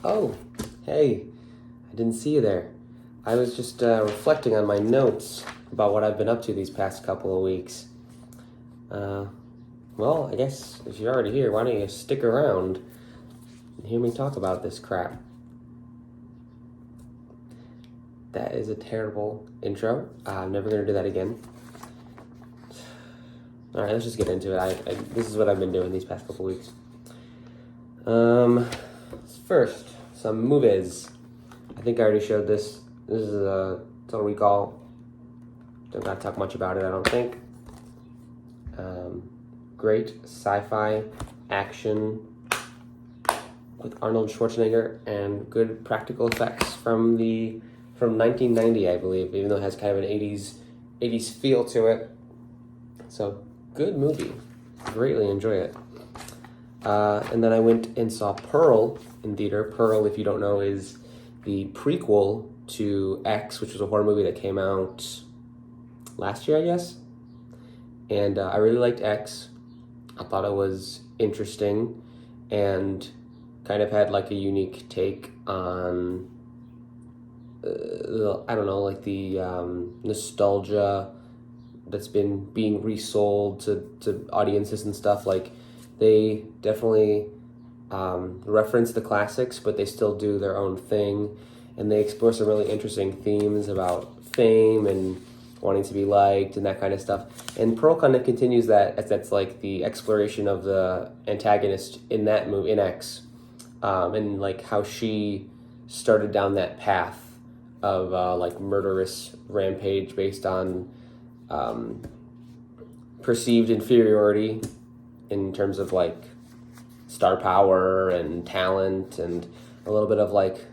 Oh, hey, I didn't see you there. I was just reflecting on my notes about what I've been up to these past couple of weeks. Uh, well, I guess if you're already here, why don't you stick around and hear me talk about this crap? That is a terrible intro. I'm never going to do that again. All right, let's just get into it. This is what I've been doing these past couple weeks. First, some movies. I think I already showed this. This is a Total Recall. Don't gotta talk much about it, I don't think. Great sci-fi action with Arnold Schwarzenegger and good practical effects from 1990, I believe, even though it has kind of an 80s feel to it. So, good movie. Greatly enjoy it. And then I went and saw Pearl in theater. Pearl, if you don't know, is the prequel to X, which was a horror movie that came out last year, I guess. And I really liked X. I thought it was interesting and kind of had like a unique take on, I don't know, like the nostalgia that's been being resold to audiences and stuff. Like, they definitely reference the classics, but they still do their own thing, and they explore some really interesting themes about fame and wanting to be liked and that kind of stuff. And Pearl kind of continues that, as that's like the exploration of the antagonist in that movie, in X, and like how she started down that path of like murderous rampage based on perceived inferiority in terms of like star power and talent, and a little bit of like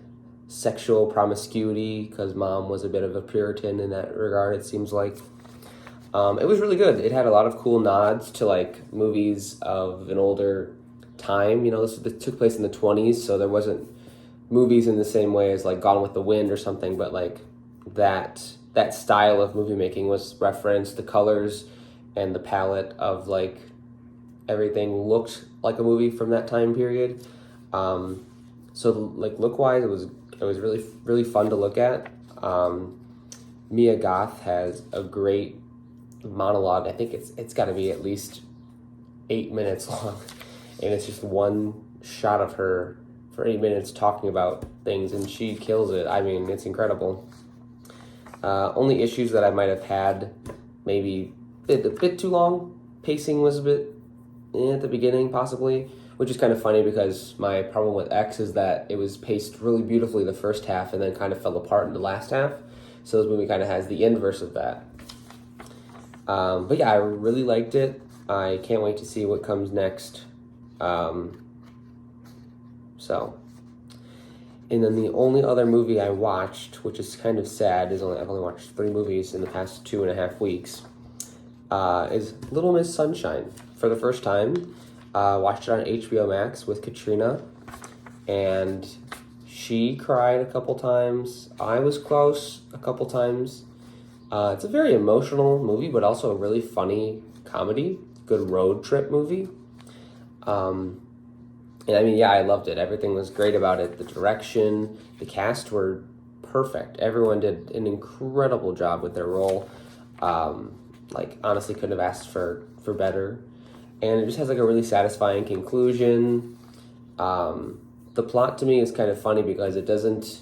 sexual promiscuity, because mom was a bit of a Puritan in that regard, it seems like. It was really good. It had a lot of cool nods to like movies of an older time. You know, this took place in the 20s, so there wasn't movies in the same way as like Gone with the Wind or something, but like that style of movie making was referenced. The colors and the palette of like everything looked like a movie from that time period. So like look-wise, it was really, really fun to look at. Mia Goth has a great monologue. I think it's got to be at least 8 minutes long, and it's just one shot of her for 8 minutes talking about things, and she kills it. I mean, it's incredible. Only issues that I might have had, maybe a bit too long. Pacing was a bit at the beginning, possibly, which is kind of funny because my problem with X is that it was paced really beautifully the first half and then kind of fell apart in the last half. So this movie kind of has the inverse of that. But yeah, I really liked it. I can't wait to see what comes next. And then the only other movie I watched, which is kind of sad, I've only watched 3 movies in the past 2.5 weeks, is Little Miss Sunshine. For the first time, watched it on HBO Max with Katrina, and she cried a couple times. I was close a couple times. It's a very emotional movie, but also a really funny comedy, good road trip movie. And I mean, yeah, I loved it. Everything was great about it. The direction, the cast were perfect. Everyone did an incredible job with their role. Like, honestly, couldn't have asked for better. And it just has like a really satisfying conclusion. The plot to me is kind of funny because it doesn't.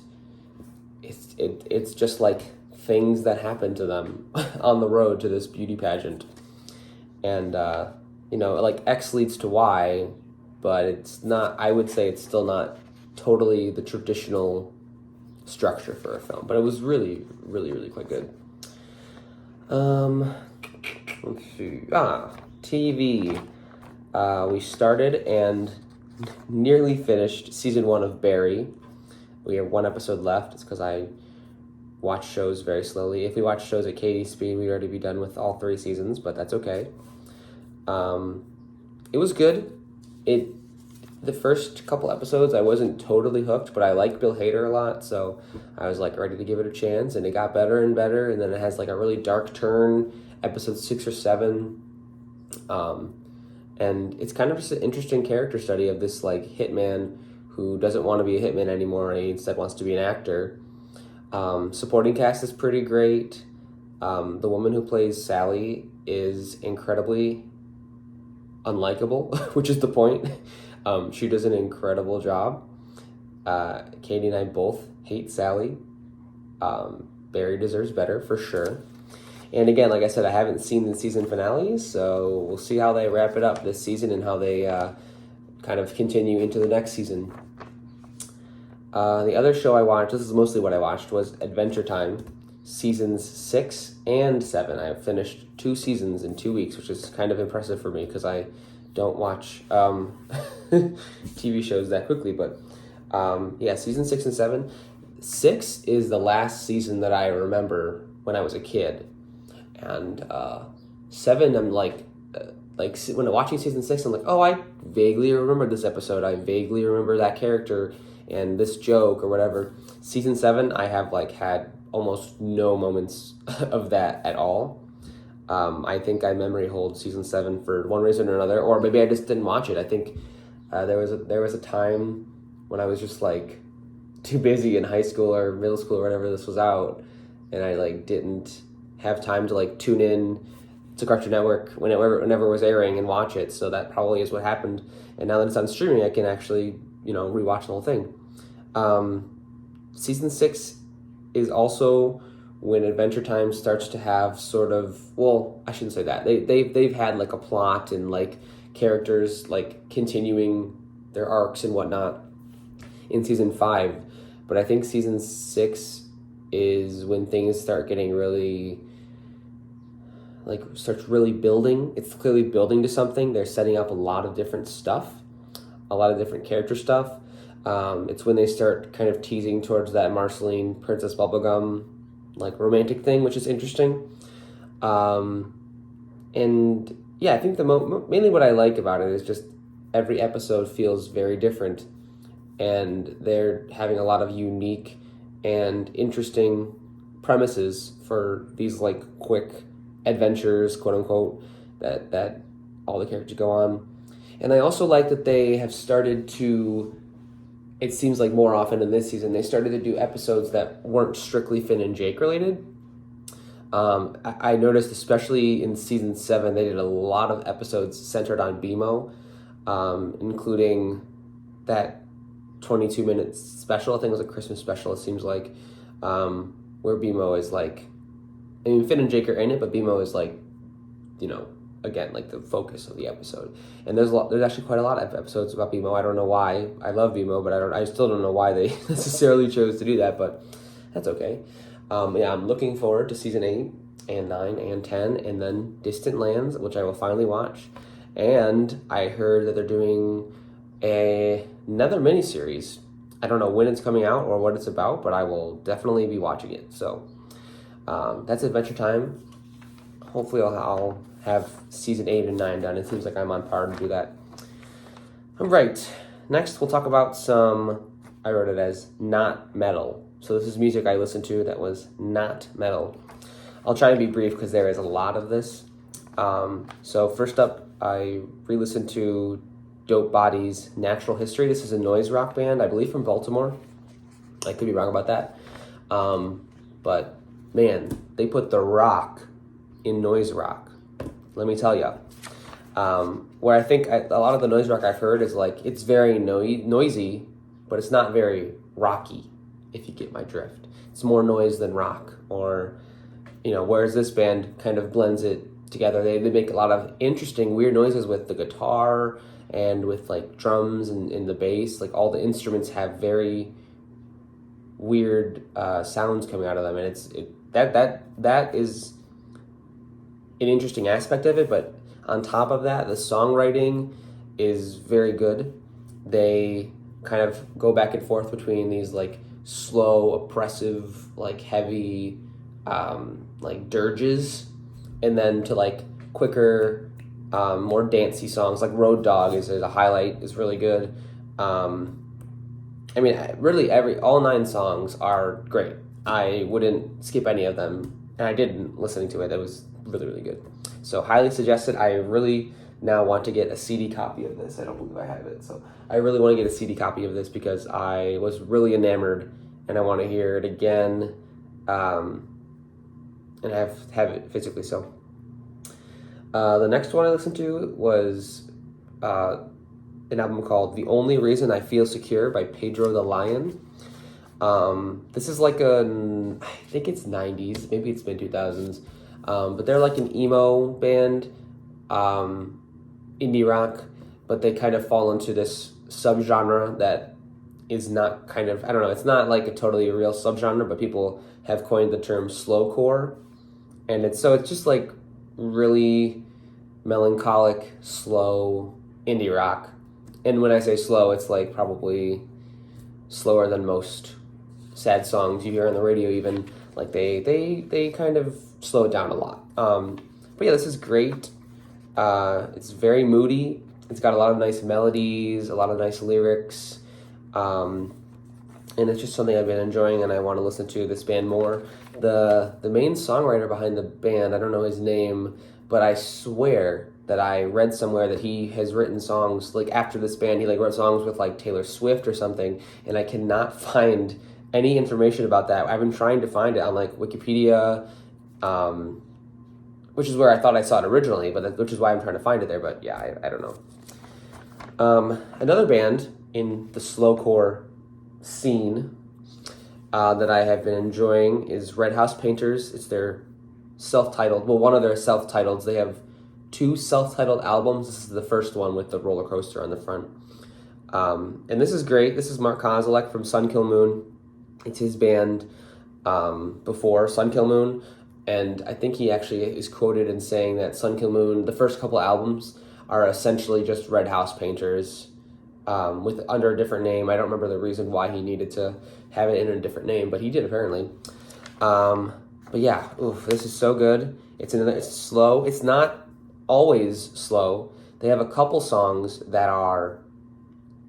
It's just like things that happen to them on the road to this beauty pageant, and like X leads to Y, but it's not. I would say it's still not totally the traditional structure for a film, but it was really, really, really quite good. Let's see. TV. We started and nearly finished season 1 of Barry. We have 1 episode left. It's because I watch shows very slowly. If we watch shows at Katie's speed, we'd already be done with all 3 seasons, but that's okay. It was good. The first couple episodes, I wasn't totally hooked, but I like Bill Hader a lot, so I was like ready to give it a chance, and it got better and better, and then it has like a really dark turn, episode 6 or 7, and it's kind of just an interesting character study of this like hitman who doesn't want to be a hitman anymore and he instead wants to be an actor. Supporting cast is pretty great. The woman who plays Sally is incredibly unlikable, which is the point. She does an incredible job. Katie and I both hate Sally. Barry deserves better, for sure. And again, like I said, I haven't seen the season finale, so we'll see how they wrap it up this season and how they kind of continue into the next season. The other show I watched, this is mostly what I watched, was Adventure Time, seasons 6 and 7. I finished 2 seasons in 2 weeks, which is kind of impressive for me because I don't watch TV shows that quickly. But yeah, season 6 and 7. 6 is the last season that I remember when I was a kid. And 7, I'm like when watching season 6, I'm like, oh, I vaguely remember this episode. I vaguely remember that character and this joke or whatever. Season 7, I have had almost no moments of that at all. I think I memory hold season 7 for one reason or another, or maybe I just didn't watch it. I think there was a time when I was just too busy in high school or middle school or whatever this was out, and I didn't have time to tune in to Cartoon Network whenever it was airing and watch it. So that probably is what happened. And now that it's on streaming, I can actually rewatch the whole thing. Season 6 is also when Adventure Time starts to have sort of, well, I shouldn't say that. They've had a plot and characters continuing their arcs and whatnot in season 5. But I think season 6 is when things start getting really starts really building. It's clearly building to something. They're setting up a lot of different stuff, a lot of different character stuff. It's when they start kind of teasing towards that Marceline Princess Bubblegum romantic thing, which is interesting. And yeah, I think mainly what I like about it is just every episode feels very different, and they're having a lot of unique and interesting premises for these quick adventures, quote unquote, that all the characters go on. And I also like that they have started to, it seems more often in this season, they started to do episodes that weren't strictly Finn and Jake related. I noticed, especially in season 7, they did a lot of episodes centered on BMO, including that 22-minute special. I think it was a Christmas special, it seems like, where BMO is Finn and Jake are in it, but BMO is again, the focus of the episode. And there's actually quite a lot of episodes about BMO. I don't know why. I love BMO, but I still don't know why they necessarily chose to do that, but that's okay. Yeah, I'm looking forward to season 8 and 9 and 10, and then Distant Lands, which I will finally watch. And I heard that they're doing another miniseries. I don't know when it's coming out or what it's about, but I will definitely be watching it. So that's Adventure Time. Hopefully I'll have season 8 and 9 done. It seems like I'm on par to do that. All right. Next, we'll talk about I wrote it as not metal. So this is music I listened to that was not metal. I'll try to be brief because there is a lot of this. So first up, I re-listened to Dope Body's Natural History. This is a noise rock band, I believe from Baltimore. I could be wrong about that. But man, they put the rock in noise rock. Let me tell you. Where I think a lot of the noise rock I've heard is it's very noisy, but it's not very rocky, if you get my drift. It's more noise than rock. Or, whereas this band kind of blends it together. They make a lot of interesting, weird noises with the guitar and with drums and the bass. All the instruments have very weird sounds coming out of them, and that is an interesting aspect of it. But on top of that, the songwriting is very good. They kind of go back and forth between these slow, oppressive, heavy dirges, and then to quicker, more dancey songs. Road Dog is a highlight, is really good. Really all 9 songs are great. I wouldn't skip any of them, and I didn't listening to it. That was really, really good. So highly suggested. I really now want to get a CD copy of this. I don't believe I have it. So I really want to get a CD copy of this because I was really enamored and I want to hear it again, and have it physically. So the next one I listened to was an album called The Only Reason I Feel Secure by Pedro the Lion. This is like I think it's 90s, maybe it's mid-2000s, but they're like an emo band, indie rock, but they kind of fall into this subgenre that is not kind of, I don't know, it's not like a totally real subgenre, but people have coined the term slowcore, and it's just like really melancholic, slow indie rock. And when I say slow, it's like probably slower than most sad songs you hear on the radio even. Like they kind of slow it down a lot. But yeah, this is great. It's very moody. It's got a lot of nice melodies, a lot of nice lyrics. And it's just something I've been enjoying and I want to listen to this band more. The main songwriter behind the band, I don't know his name, but I swear that I read somewhere that he has written songs, like after this band, he like wrote songs with like Taylor Swift or something, and I cannot find any information about that. I've been trying to find it on like Wikipedia, which is where I thought I saw it originally, which is why I'm trying to find it there, but yeah, I don't know. Another band in the slowcore scene that I have been enjoying is Red House Painters. It's their self-titled, well, one of their self-titles. They have 2 self-titled albums. This is the first one with the roller coaster on the front. And this is great. This is Mark Kozilek from Sun Kill Moon. It's his band before Sun Kill Moon. And I think he actually is quoted in saying that Sun Kill Moon, the first couple albums, are essentially just Red House Painters with under a different name. I don't remember the reason why he needed to have it in a different name, but he did apparently. But yeah, this is so good. It's slow. It's not always slow. They have a couple songs that are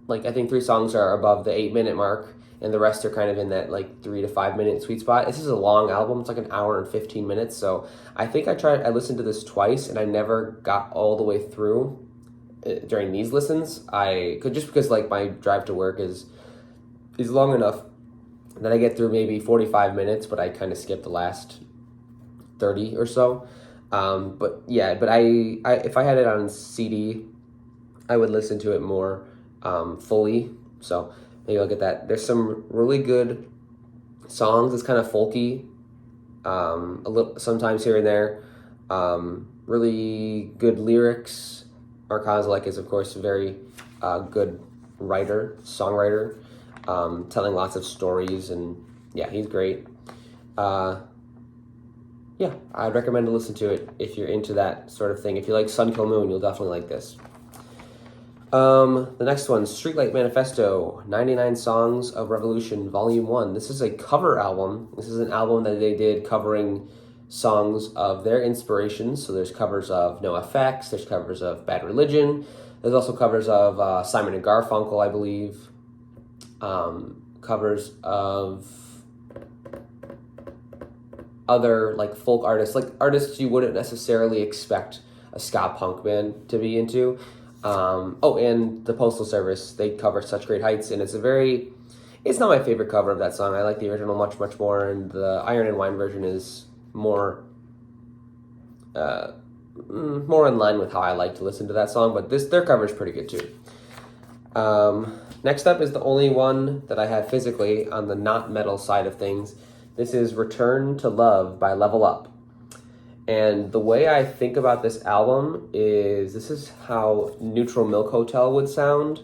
like, I think 3 songs are above the 8-minute mark, and the rest are kind of in that like 3 to 5 minute sweet spot. This is a long album. It's like an hour and 15 minutes. So I think I listened to this twice and I never got all the way through during these listens. I could, just because like my drive to work is long enough that I get through maybe 45 minutes, but I kind of skip the last 30 or so. But I if I had it on CD, I would listen to it more fully. So maybe I'll get that. There's some really good songs. It's kind of folky, a little sometimes here and there. Really good lyrics. Mark Kozilek is of course a very good songwriter, telling lots of stories, and yeah, he's great. Yeah, I'd recommend to listen to it if you're into that sort of thing. If you like Sun Kill Moon, you'll definitely like this. The next one, Streetlight Manifesto, 99 Songs of Revolution, Volume 1. This is a cover album. This is an album that they did covering songs of their inspirations. So there's covers of NoFX, there's covers of Bad Religion, there's also covers of Simon and Garfunkel, I believe. Covers of other like folk artists, like artists you wouldn't necessarily expect a ska punk band to be into. And the Postal Service, they cover Such Great Heights, and it's not my favorite cover of that song. I like the original much more, and the Iron and Wine version is more in line with how I like to listen to that song, but their cover is pretty good too. Next up is the only one that I have physically on the not metal side of things. This is Return to Love by Level Up. And the way I think about this album is this is how Neutral Milk Hotel would sound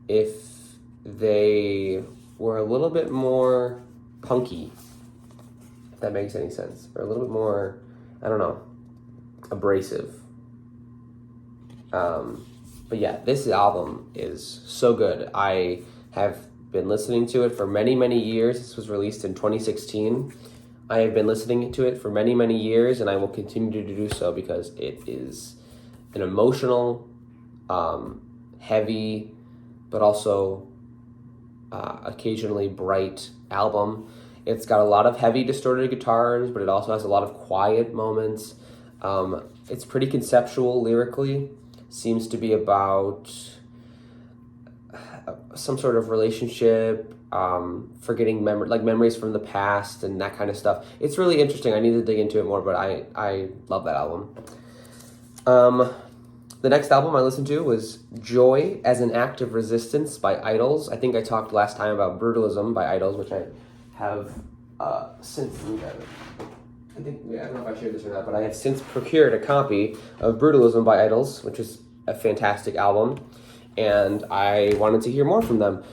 if they were a little bit more punky, if that makes any sense, or a little bit more, I don't know, abrasive. But yeah, this album is so good. I have been listening to it for many, many years. This was released in 2016. I have been listening to it for many, many years, and I will continue to do so because it is an emotional, heavy, but also occasionally bright album. It's got a lot of heavy distorted guitars, but it also has a lot of quiet moments. It's pretty conceptual lyrically. seems to be about some sort of relationship, forgetting memories from the past and that kind of stuff. It's really interesting. I need to dig into it more, but I love that album. The next album I listened to was Joy as an Act of Resistance by Idols. I think I talked last time about Brutalism by Idols, which I have since... I don't know if I shared this or not, but I have since procured a copy of Brutalism by Idols, which is a fantastic album, and I wanted to hear more from them.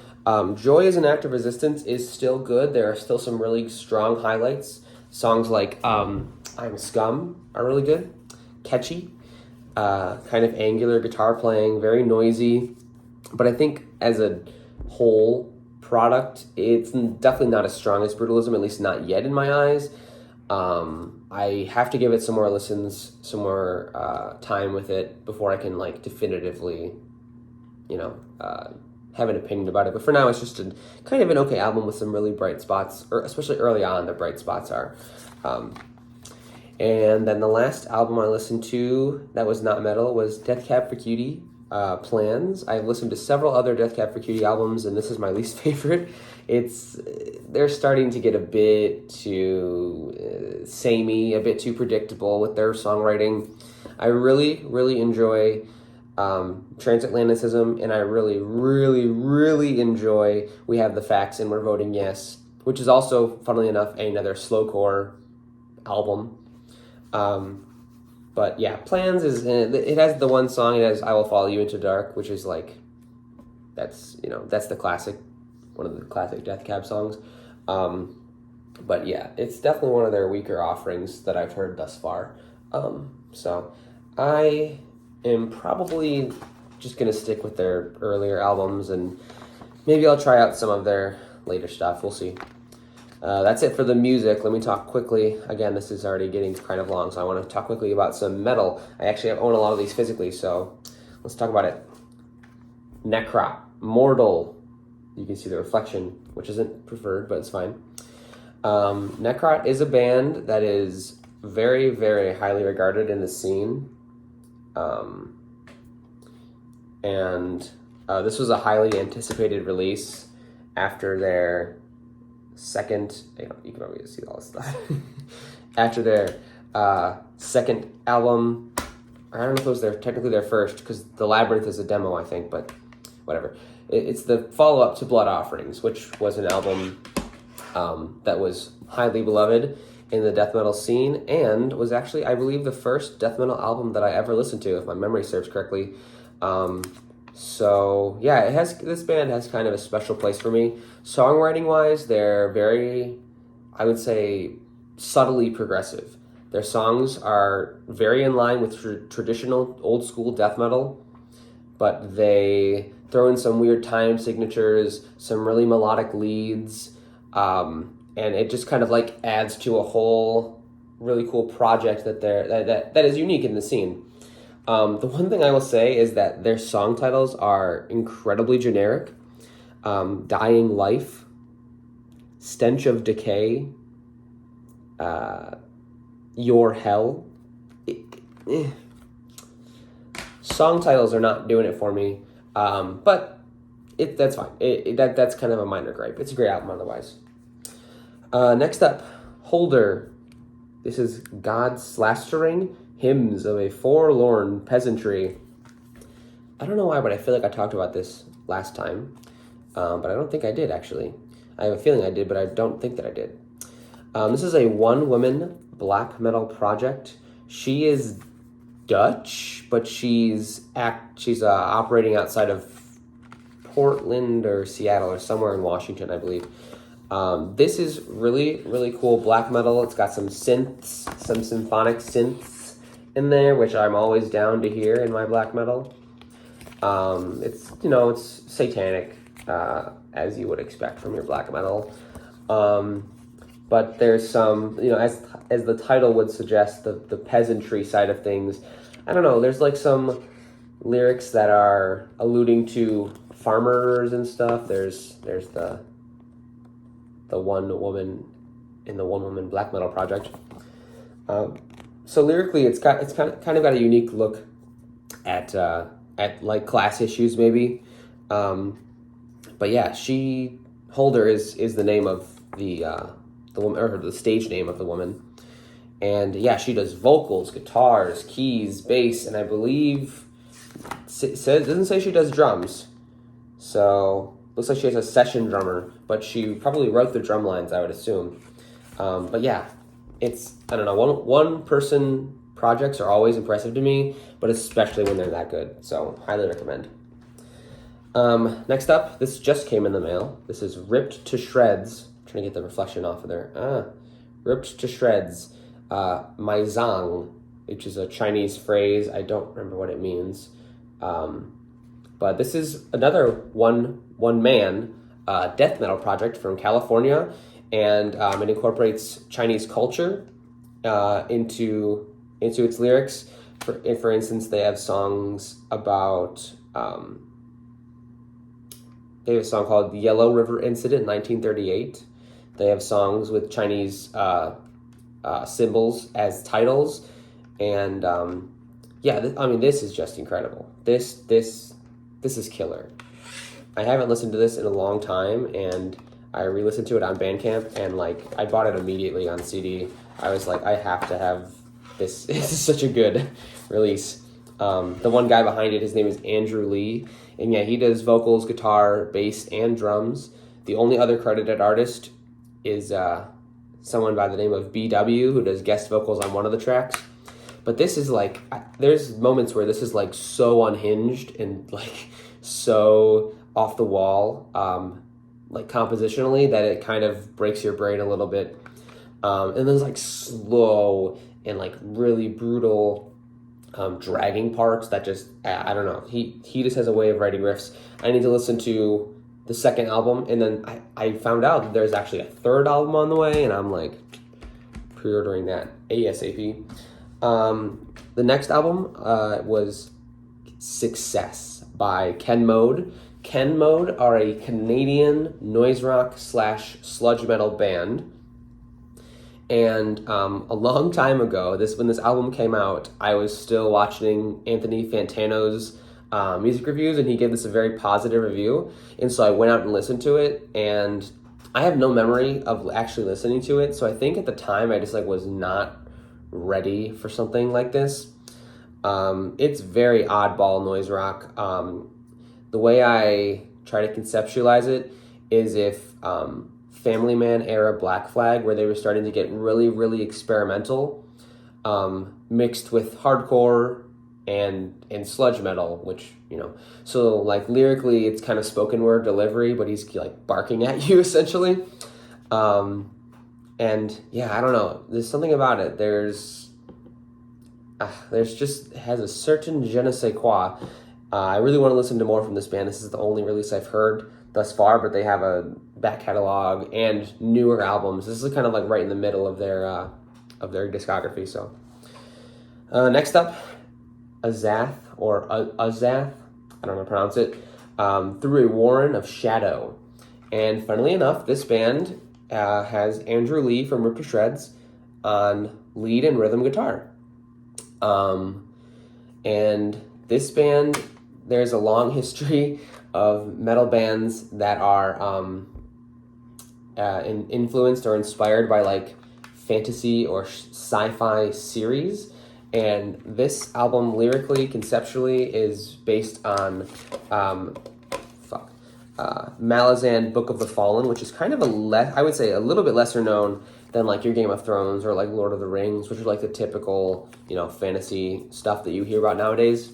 Joy as an Act of Resistance is still good. There are still some really strong highlights. Songs like I'm Scum are really good, catchy, kind of angular guitar playing, very noisy, but I think as a whole product, it's definitely not as strong as Brutalism, at least not yet in my eyes. I have to give it some more listens, some more time with it before I can definitively, have an opinion about it. But for now, it's just kind of an okay album with some really bright spots, or especially early on, the bright spots are. And then the last album I listened to that was not metal was Death Cab for Cutie, Plans. I've listened to several other Death Cab for Cutie albums, and this is my least favorite. They're starting to get a bit too samey, a bit too predictable with their songwriting. I really, really enjoy Transatlanticism, and I really, really, really enjoy We Have the Facts and We're Voting Yes, which is also, funnily enough, another slowcore album. But yeah, Plans it has the one song, it has I Will Follow You Into Dark, which is that's the classic, one of the classic Death Cab songs. But yeah, it's definitely one of their weaker offerings that I've heard thus far. So I am probably just going to stick with their earlier albums, and maybe I'll try out some of their later stuff. We'll see. That's it for the music. Let me talk quickly. Again, this is already getting kind of long, so I want to talk quickly about some metal. I actually own a lot of these physically, so let's talk about it. Necrot, Mortal. You can see the reflection, which isn't preferred, but it's fine. Necrot is a band that is very, very highly regarded in the scene. This was a highly anticipated release after their second, you can probably see all this stuff. After their second album, I don't know if it was technically their first, because The Labyrinth is a demo, I think, but whatever. It's the follow-up to Blood Offerings, which was an album that was highly beloved in the death metal scene, and was actually, I believe, the first death metal album that I ever listened to, if my memory serves correctly. So yeah, this band has kind of a special place for me. Songwriting-wise, they're very, I would say, subtly progressive. Their songs are very in line with traditional old-school death metal, but they throw in some weird time signatures, some really melodic leads, and it just kind of adds to a whole really cool project that is unique in the scene. The one thing I will say is that their song titles are incredibly generic. Dying Life, Stench of Decay, Your Hell. Song titles are not doing it for me, but that's fine. That's kind of a minor gripe. It's a great album otherwise. Next up, Holder. This is God Slastering, Hymns of a Forlorn Peasantry. I don't know why, but I feel like I talked about this last time, but I don't think I did, actually. I have a feeling I did, but I don't think that I did. This is a one-woman black metal project. She is Dutch, but she's operating outside of Portland or Seattle or somewhere in Washington, I believe. This is really, really cool black metal. It's got some synths, some symphonic synths in there, which I'm always down to hear in my black metal. It's satanic, as you would expect from your black metal. But there's some, as the title would suggest, the peasantry side of things. I don't know, there's some lyrics that are alluding to farmers and stuff. There's the one woman in the one woman black metal project. So lyrically, it's kind of got a unique look. at like class issues maybe. But yeah, Holder is the name of the woman, or the stage name of the woman. And yeah, she does vocals, guitars, keys, bass, and I believe doesn't say she does drums. So looks like she has a session drummer, but she probably wrote the drum lines, I would assume. But yeah, it's, I don't know, one person projects are always impressive to me, but especially when they're that good. So highly recommend. Next up, this just came in the mail. This is Ripped to Shreds. I'm trying to get the reflection off of there. Ripped to Shreds. Mai Zhang, which is a Chinese phrase. I don't remember what it means. But this is another one man death metal project from California, and it incorporates Chinese culture into its lyrics. For instance, they have songs about they have a song called "The Yellow River Incident" in 1938. They have songs with Chinese symbols as titles, and this is just incredible. This is killer. I haven't listened to this in a long time, and I re-listened to it on Bandcamp, and like I bought it immediately on CD. I was like, I have to have this. This is such a good release. The one guy behind it, his name is Andrew Lee, and yeah, he does vocals, guitar, bass, and drums. The only other credited artist is someone by the name of BW, who does guest vocals on one of the tracks. But this is like, there's moments where this is like so unhinged and like so off the wall, like compositionally, that it kind of breaks your brain a little bit. And there's like slow and like really brutal dragging parts that just, I don't know. He just has a way of writing riffs. I need to listen to the second album, and then I found out that there's actually a third album on the way, and I'm like pre-ordering that ASAP. The next album was Success by Ken Mode. Ken Mode are a Canadian noise rock / sludge metal band. And a long time ago, when this album came out, I was still watching Anthony Fantano's music reviews, and he gave this a very positive review. And so I went out and listened to it, and I have no memory of actually listening to it. So I think at the time I just like was not ready for something like this. It's very oddball noise rock. The way I try to conceptualize it is if Family Man era Black Flag, where they were starting to get really, really experimental, mixed with hardcore and sludge metal, which, you know, so like lyrically it's kind of spoken word delivery, but he's like barking at you essentially. And yeah, I don't know, there's something about it. There's just, it has a certain je ne sais quoi. I really want to listen to more from this band. This is the only release I've heard thus far, but they have a back catalog and newer albums. This is kind of like right in the middle of their discography. So next up, Zath, or Zath, I don't know how to pronounce it, Through a Warren of Shadow. And funnily enough, this band has Andrew Lee from Ripped to Shreds on lead and rhythm guitar. And this band, there's a long history of metal bands that are influenced or inspired by like fantasy or sci-fi series. And this album lyrically, conceptually, is based on Malazan Book of the Fallen, which is kind of I would say a little bit lesser known than like your Game of Thrones or like Lord of the Rings, which are like the typical, you know, fantasy stuff that you hear about nowadays.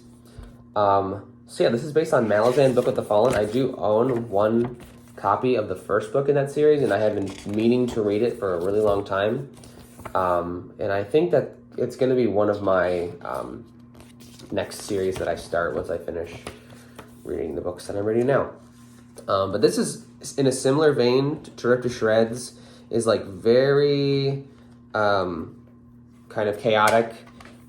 So yeah, this is based on Malazan Book of the Fallen. I do own one copy of the first book in that series, and I have been meaning to read it for a really long time. And I think that it's going to be one of my next series that I start once I finish reading the books that I'm reading now. But this is in a similar vein to Rip to Shreds, is like very kind of chaotic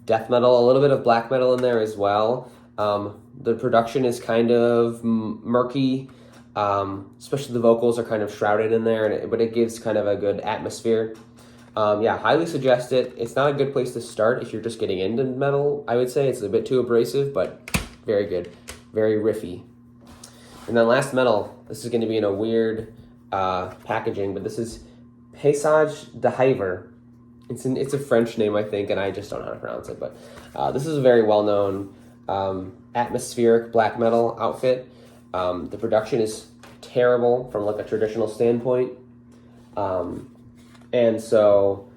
death metal, a little bit of black metal in there as well. The production is kind of murky, especially the vocals are kind of shrouded in there, but it gives kind of a good atmosphere. Yeah, highly suggest it. It's not a good place to start if you're just getting into metal, I would say. It's a bit too abrasive, but very good. Very riffy. And then last metal, this is going to be in a weird packaging, but this is Paysage de Hiver. It's a French name, I think, and I just don't know how to pronounce it. But this is a very well-known atmospheric black metal outfit. The production is terrible from like a traditional standpoint. And so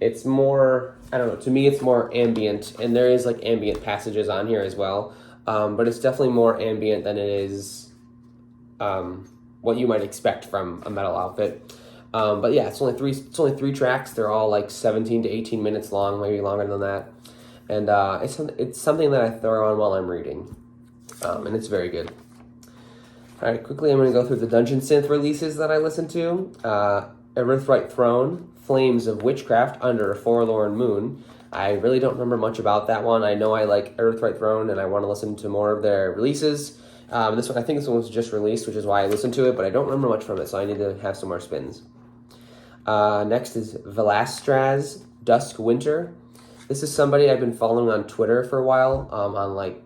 it's more, I don't know, to me it's more ambient, and there is like ambient passages on here as well. But it's definitely more ambient than it is what you might expect from a metal outfit. But yeah, it's only three tracks. They're all like 17 to 18 minutes long, maybe longer than that. And it's something that I throw on while I'm reading. And it's very good. All right, quickly I'm going to go through the Dungeon Synth releases that I listened to. Earthright Throne, Flames of Witchcraft Under a Forlorn Moon. I really don't remember much about that one. I know I like Earthright Throne, and I want to listen to more of their releases. I think this one was just released, which is why I listened to it, but I don't remember much from it, so I need to have some more spins. Next is Velastraz, Dusk Winter. This is somebody I've been following on Twitter for a while.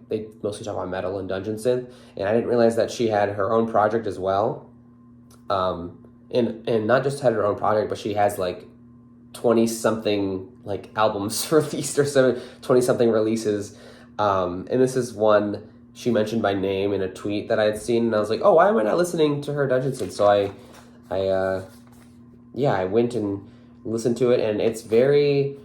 They mostly talk about metal and dungeon synth, and I didn't realize that she had her own project as well. And not just had her own project, but she has like 20-something like albums released, or 20-something releases. And this is one she mentioned by name in a tweet that I had seen, and I was like, oh, why am I not listening to her dungeon synth? So I went and listened to it, and it's very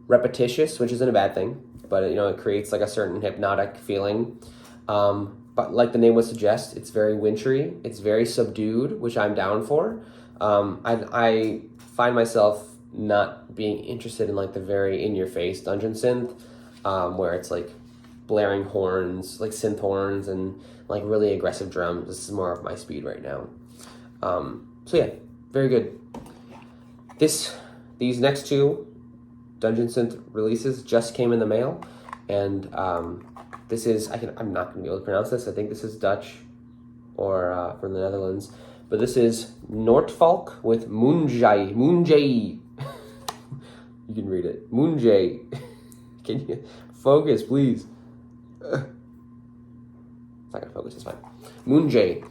repetitious, which isn't a bad thing, but it creates like a certain hypnotic feeling. But like the name would suggest, it's very wintry, it's very subdued, which I'm down for. I find myself not being interested in like the very in-your-face dungeon synth, where it's like blaring horns, like synth horns, and like really aggressive drums. This is more of my speed right now. So yeah, very good. These next two Dungeon Synth releases just came in the mail, and this is, I'm not going to be able to pronounce this. I think this is Dutch or from the Netherlands, but this is Noordvalk with Moonjay. Moonjay. You can read it. Moonjay. Can you focus, please? It's not going to focus, it's fine. Moonjay.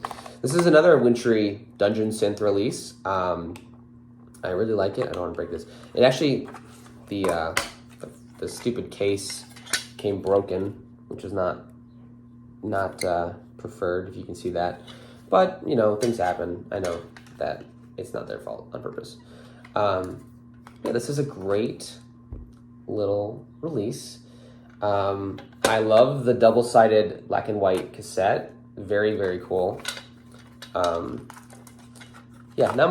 This is another wintry Dungeon Synth release. I really like it. I don't want to break this. It actually, the stupid case came broken, which is not preferred, if you can see that. But, things happen. I know that it's not their fault on purpose. This is a great little release. I love the double-sided black and white cassette. Very, very cool. Not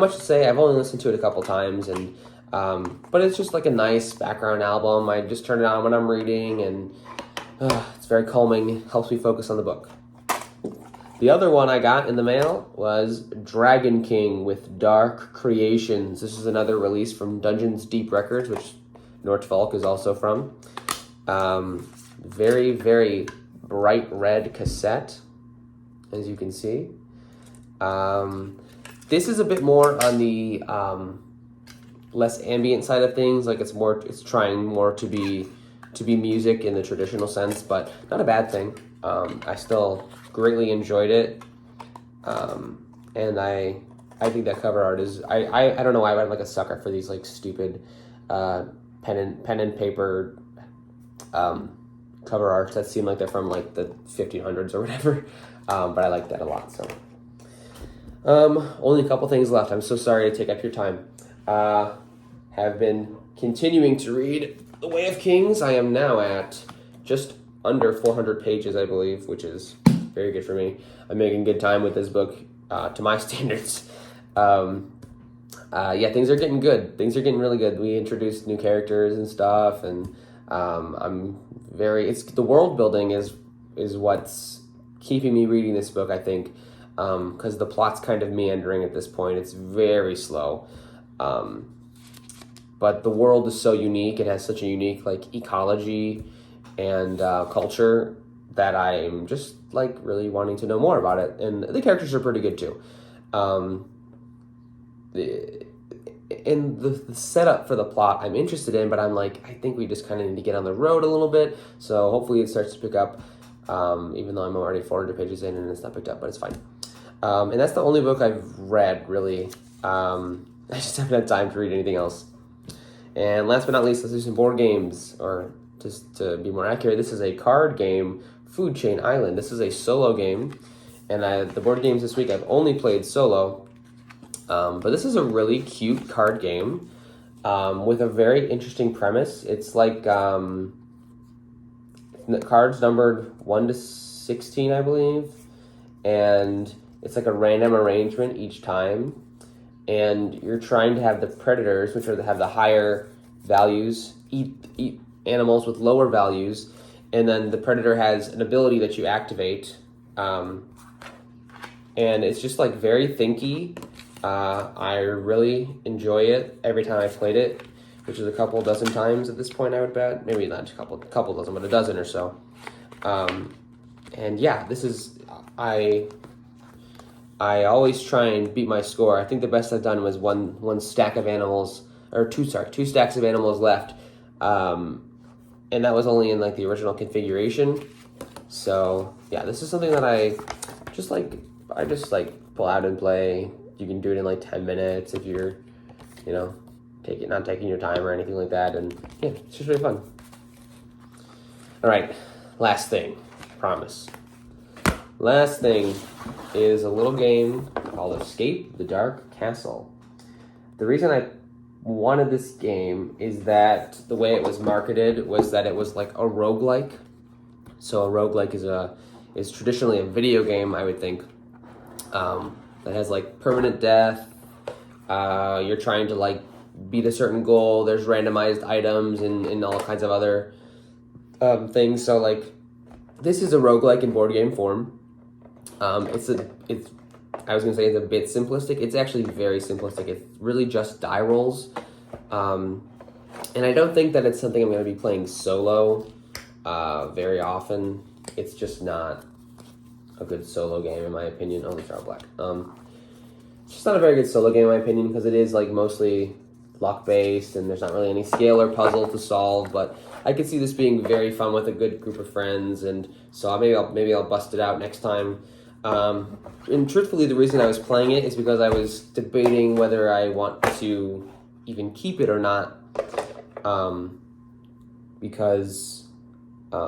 much to say. I've only listened to it a couple times, and but it's just like a nice background album. I just turn it on when I'm reading, and it's very calming. Helps me focus on the book. The other one I got in the mail was Dragon King with Dark Creations. This is another release from Dungeons Deep Records, which Noordvalk is also from. Very, very bright red cassette, as you can see. This is a bit more on the less ambient side of things. Like it's trying more to be music in the traditional sense, but not a bad thing. I still greatly enjoyed it, and I think that cover art is I don't know why, but I'm like a sucker for these like stupid pen and paper cover arts that seem like they're from like the 1500s or whatever. But I like that a lot. So only a couple things left. I'm so sorry to take up your time. Have been continuing to read The Way of Kings. I am now at just under 400 pages, I believe, which is very good for me. I'm making good time with this book to my standards. Things are getting good. Things are getting really good. We introduced new characters and stuff, and the world building is what's keeping me reading this book, I think, because the plot's kind of meandering at this point. It's very slow. But the world is so unique. It has such a unique like ecology and culture that I'm just like really wanting to know more about it. And the characters are pretty good too. in the setup for the plot I'm interested in, but I'm like, I think we just kind of need to get on the road a little bit. So hopefully it starts to pick up, even though I'm already 400 pages in and it's not picked up, but it's fine. And that's the only book I've read, really. I just haven't had time to read anything else. And last but not least, let's do some board games, or just to be more accurate, this is a card game, Food Chain Island. This is a solo game, and the board games this week I've only played solo, but this is a really cute card game with a very interesting premise. It's like cards numbered 1 to 16, I believe, and it's like a random arrangement each time. And you're trying to have the predators, which have the higher values, eat animals with lower values, and then the predator has an ability that you activate, and it's just like very thinky. I really enjoy it every time I've played it, which is a couple dozen times at this point, I would bet. Maybe not a couple dozen, but a dozen or so. And yeah, this is I always try and beat my score. I think the best I've done was one stack of animals, or two stacks of animals left. And that was only in like the original configuration. So yeah, this is something that I just pull out and play. You can do it in like 10 minutes if you're, not taking your time or anything like that. And yeah, it's just really fun. All right, last thing, I promise. Last thing is a little game called Escape the Dark Castle. The reason I wanted this game is that the way it was marketed was that it was like a roguelike. So a roguelike is traditionally a video game, I would think, that has like permanent death. You're trying to like beat a certain goal. There's randomized items and all kinds of other things. So like this is a roguelike in board game form. I was gonna say it's a bit simplistic. It's actually very simplistic. It's really just die rolls, and I don't think that it's something I'm gonna be playing solo very often. It's just not a good solo game in my opinion. Oh, these are all black. It's just not a very good solo game in my opinion because it is like mostly luck based and there's not really any scale or puzzle to solve. But I could see this being very fun with a good group of friends, and so maybe I'll bust it out next time. And truthfully, the reason I was playing it is because I was debating whether I want to even keep it or not, because I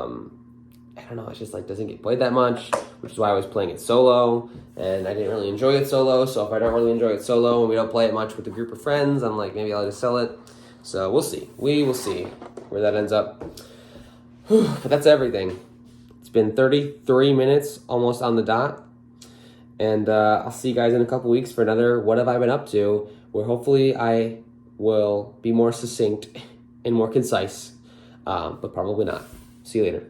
don't know, it just like doesn't get played that much, which is why I was playing it solo, and I didn't really enjoy it solo. So if I don't really enjoy it solo and we don't play it much with a group of friends, I'm like, maybe I'll just sell it. So we'll see. We will see where that ends up. But that's everything. It's been 33 minutes, almost on the dot. And I'll see you guys in a couple weeks for another What Have I Been Up To, where hopefully I will be more succinct and more concise, but probably not. See you later.